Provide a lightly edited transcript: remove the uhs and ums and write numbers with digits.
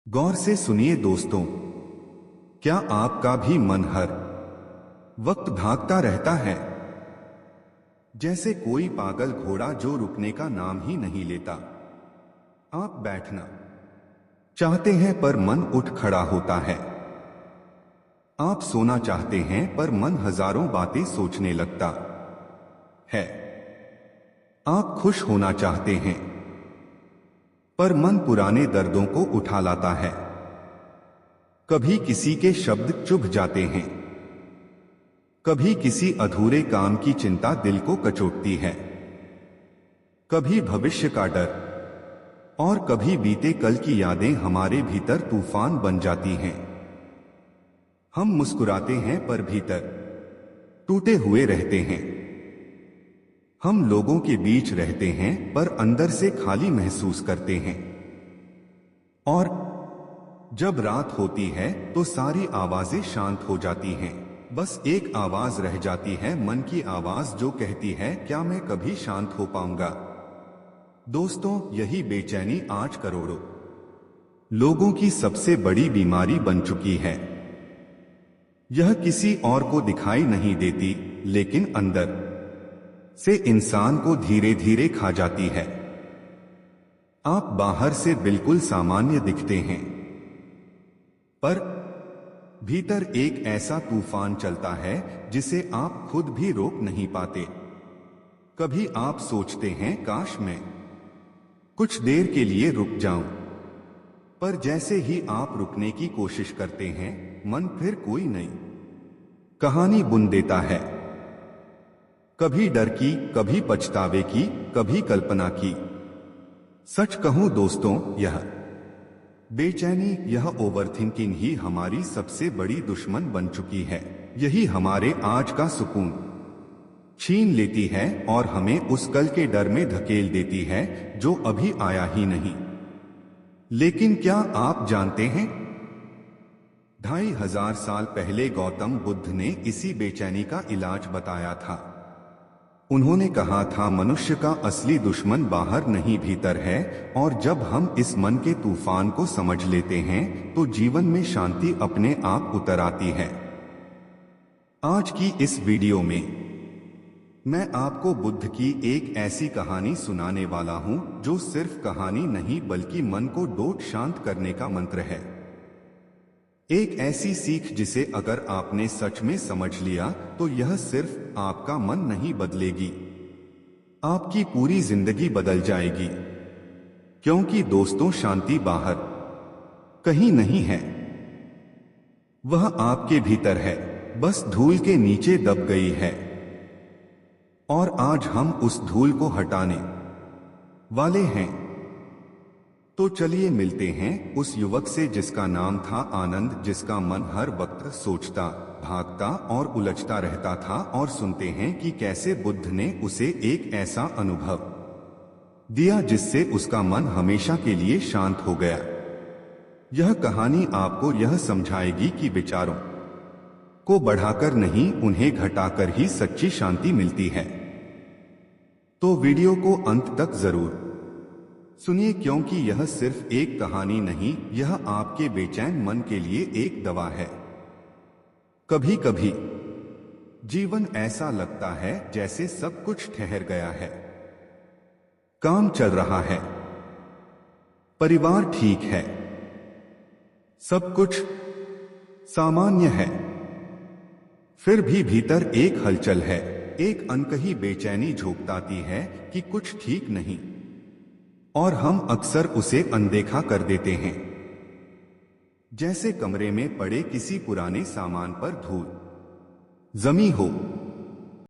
गौर से सुनिए दोस्तों, क्या आपका भी मन हर वक्त भागता रहता है, जैसे कोई पागल घोड़ा जो रुकने का नाम ही नहीं लेता। आप बैठना चाहते हैं पर मन उठ खड़ा होता है। आप सोना चाहते हैं पर मन हजारों बातें सोचने लगता है। आप खुश होना चाहते हैं पर मन पुराने दर्दों को उठा लाता है। कभी किसी के शब्द चुभ जाते हैं, कभी किसी अधूरे काम की चिंता दिल को कचोटती है, कभी भविष्य का डर और कभी बीते कल की यादें हमारे भीतर तूफान बन जाती हैं। हम मुस्कुराते हैं पर भीतर टूटे हुए रहते हैं। हम लोगों के बीच रहते हैं पर अंदर से खाली महसूस करते हैं। और जब रात होती है तो सारी आवाजें शांत हो जाती हैं। बस एक आवाज रह जाती है, मन की आवाज, जो कहती है, क्या मैं कभी शांत हो पाऊंगा? दोस्तों, यही बेचैनी आज करोड़ों लोगों की सबसे बड़ी बीमारी बन चुकी है। यह किसी और को दिखाई नहीं देती, लेकिन अंदर से इंसान को धीरे धीरे खा जाती है। आप बाहर से बिल्कुल सामान्य दिखते हैं, पर भीतर एक ऐसा तूफान चलता है जिसे आप खुद भी रोक नहीं पाते। कभी आप सोचते हैं, काश मैं कुछ देर के लिए रुक जाऊं, पर जैसे ही आप रुकने की कोशिश करते हैं, मन फिर कोई नई कहानी बुन देता है। कभी डर की, कभी पछतावे की, कभी कल्पना की। सच कहूं दोस्तों, यह बेचैनी, यह ओवरथिंकिंग ही हमारी सबसे बड़ी दुश्मन बन चुकी है। यही हमारे आज का सुकून छीन लेती है और हमें उस कल के डर में धकेल देती है जो अभी आया ही नहीं। लेकिन क्या आप जानते हैं, 2500 साल पहले गौतम बुद्ध ने इसी बेचैनी का इलाज बताया था। उन्होंने कहा था, मनुष्य का असली दुश्मन बाहर नहीं भीतर है, और जब हम इस मन के तूफान को समझ लेते हैं तो जीवन में शांति अपने आप उतर आती है। आज की इस वीडियो में मैं आपको बुद्ध की एक ऐसी कहानी सुनाने वाला हूं जो सिर्फ कहानी नहीं बल्कि मन को डोट शांत करने का मंत्र है। एक ऐसी सीख जिसे अगर आपने सच में समझ लिया तो यह सिर्फ आपका मन नहीं बदलेगी, आपकी पूरी जिंदगी बदल जाएगी। क्योंकि दोस्तों, शांति बाहर कहीं नहीं है, वह आपके भीतर है, बस धूल के नीचे दब गई है। और आज हम उस धूल को हटाने वाले हैं। तो चलिए मिलते हैं उस युवक से जिसका नाम था आनंद, जिसका मन हर वक्त सोचता, भागता और उलझता रहता था, और सुनते हैं कि कैसे बुद्ध ने उसे एक ऐसा अनुभव दिया जिससे उसका मन हमेशा के लिए शांत हो गया। यह कहानी आपको यह समझाएगी कि विचारों को बढ़ाकर नहीं, उन्हें घटाकर ही सच्ची शांति मिलती है। तो वीडियो को अंत तक जरूर सुनिए, क्योंकि यह सिर्फ एक कहानी नहीं, यह आपके बेचैन मन के लिए एक दवा है। कभी कभी जीवन ऐसा लगता है जैसे सब कुछ ठहर गया है। काम चल रहा है, परिवार ठीक है, सब कुछ सामान्य है, फिर भी भीतर एक हलचल है, एक अनकही बेचैनी झोंकताती है कि कुछ ठीक नहीं, और हम अक्सर उसे अनदेखा कर देते हैं। जैसे कमरे में पड़े किसी पुराने सामान पर धूल जमी हो,